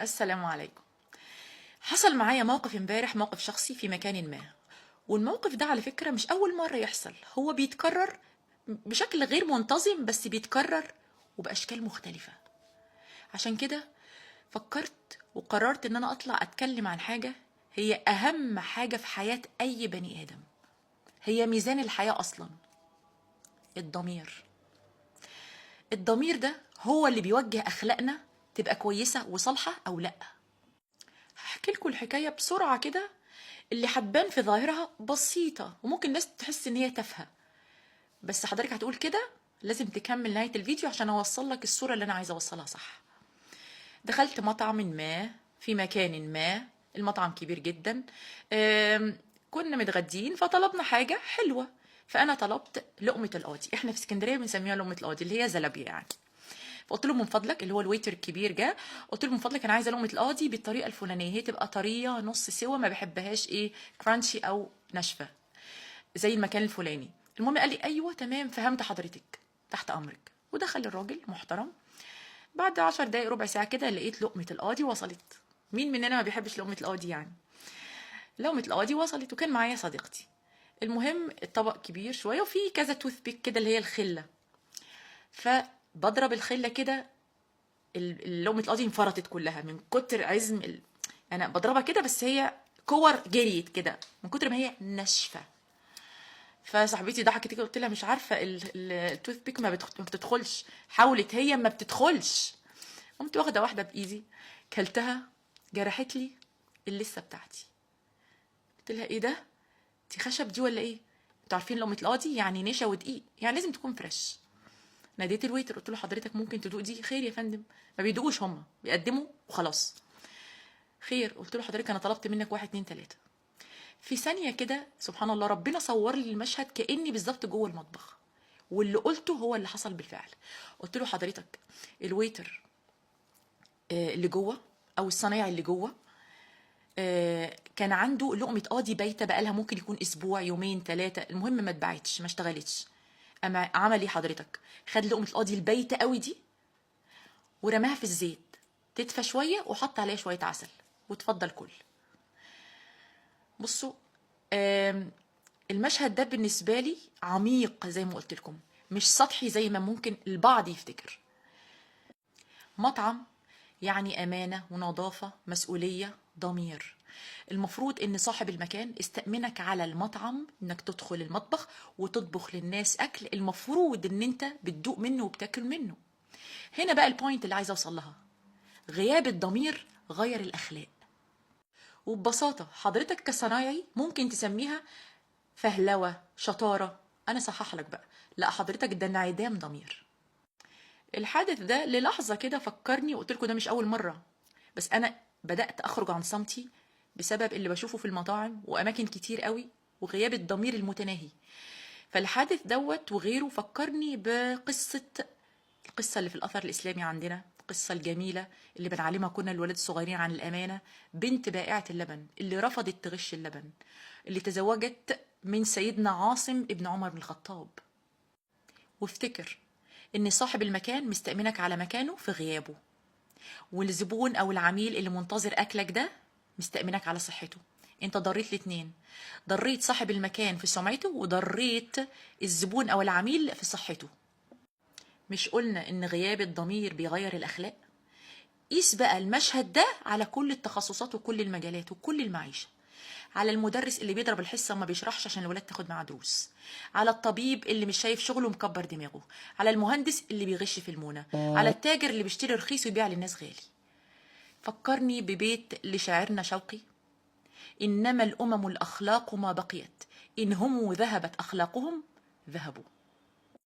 السلام عليكم. حصل معايا موقف امبارح، موقف شخصي في مكان ما، والموقف ده على فكرة مش أول مرة يحصل، هو بيتكرر بشكل غير منتظم بس بيتكرر وبأشكال مختلفة. عشان كده فكرت وقررت إن أنا أطلع أتكلم عن حاجة هي أهم حاجة في حياة أي بني آدم، هي ميزان الحياة أصلا، الضمير. الضمير ده هو اللي بيوجه أخلاقنا تبقى كويسة وصالحة أو لأ. هحكي لكم الحكاية بسرعة كده، اللي هتبان في ظاهرها بسيطة وممكن الناس تحس ان هي تافهة، بس حضرتك هتقول كده لازم تكمل نهاية الفيديو عشان اوصل لك الصورة اللي انا عايزة اوصلها صح. دخلت مطعم ما في مكان ما، المطعم كبير جدا. كنا متغدين فطلبنا حاجة حلوة، فانا طلبت لقمة القاضي، احنا في اسكندرية بنسميها لقمة القاضي اللي هي زلابية يعني. فقلت له من فضلك، اللي هو الويتر الكبير جه، قلت له من فضلك انا عايزه لقمه القاضي بالطريقه الفلانيه، هي تبقى طريه نص سوا، ما بحبهاش كرانشي او ناشفه زي المكان الفلاني. المهم قال لي ايوه تمام فهمت حضرتك، تحت امرك. ودخل الراجل محترم. بعد 10 دقايق ربع ساعه كده لقيت لقمه القاضي وصلت. مين مننا ما بيحبش لقمه القاضي يعني؟ لقمه القاضي وصلت وكان معايا صديقتي. المهم الطبق كبير شويه وفي كذا توث بيك كده اللي هي الخله، فبضرب الخله كده، لقمة القاضي انفرطت كلها من كتر عزم انا بضربها كده، بس هي كور جريت كده من كتر ما هي ناشفه. فصاحبتي ضحكت كده، قلت لها مش عارفه التوث بيك ما بتدخلش، حاولت هي ما بتدخلش. قمت واخده واحده بايدي كلتها، جرحت لي اللثه بتاعتي. قلت لها ايه ده؟ دي خشب دي ولا ايه؟ انتوا عارفين لقمه القاضي يعني نشا ودقيق، يعني لازم تكون فريش. ناديت الويتر قلت له حضرتك ممكن تدوق دي؟ خير يا فندم، ما بيدوقوش، هم بيقدموا وخلاص. خير، قلت له حضرتك انا طلبت منك 1 2 3. في ثانيه كده سبحان الله ربنا صور لي المشهد كاني بالظبط جوه المطبخ، واللي قلته هو اللي حصل بالفعل. قلت له حضرتك الويتر اللي جوه او الصنايعي اللي جوه كان عنده لقمه قاضي بايته بقالها ممكن يكون اسبوع يومين ثلاثه، المهم ما اتباعتش ما اشتغلتش. اما عمل ايه حضرتك؟ خد لقمه القاضي البايته قوي دي ورماها في الزيت تدفى شويه وحط عليها شويه عسل وتفضل كل. بصوا، المشهد ده بالنسبه لي عميق زي ما قلت لكم، مش سطحي زي ما ممكن البعض يفتكر. مطعم يعني امانه ونظافه، مسؤوليه، ضمير. المفروض ان صاحب المكان استأمنك على المطعم انك تدخل المطبخ وتطبخ للناس اكل المفروض ان انت بتدوق منه وبتاكل منه. هنا بقى البوينت اللي عايزه اوصل لها، غياب الضمير غير الاخلاق. وببساطه حضرتك كصنايعي ممكن تسميها فهلوه، شطاره، انا صحح لك بقى، لا حضرتك ده انعدام ضمير. الحادث ده للحظه كده فكرني، وقلت لكم ده مش اول مره، بس انا بدات اخرج عن صمتي بسبب اللي بشوفه في المطاعم واماكن كتير قوي وغياب الضمير المتناهي. فالحادث دوت وغيره فكرني القصة اللي في الأثر الإسلامي عندنا، القصة الجميلة اللي بنعلمها كنا الولاد الصغيرين عن الأمانة. بنت بائعة اللبن اللي رفضت تغش اللبن، اللي تزوجت من سيدنا عاصم ابن عمر بن الخطاب. وافتكر إن صاحب المكان مستأمنك على مكانه في غيابه، والزبون أو العميل اللي منتظر أكلك ده مستأمنك على صحته. انت ضريت الاتنين، ضريت صاحب المكان في سمعته وضريت الزبون أو العميل في صحته. مش قلنا ان غياب الضمير بيغير الاخلاق؟ قيس بقى المشهد ده على كل التخصصات وكل المجالات وكل المعيشه. على المدرس اللي بيضرب الحصه وما بيشرحش عشان الولاد تاخد معاه دروس، على الطبيب اللي مش شايف شغله مكبر دماغه، على المهندس اللي بيغش في المونه، على التاجر اللي بيشتري رخيص ويبيع للناس غالي. فكرني ببيت لشاعرنا شوقي: انما الامم الاخلاق ما بقيت، ان هم ذهبت اخلاقهم ذهبوا.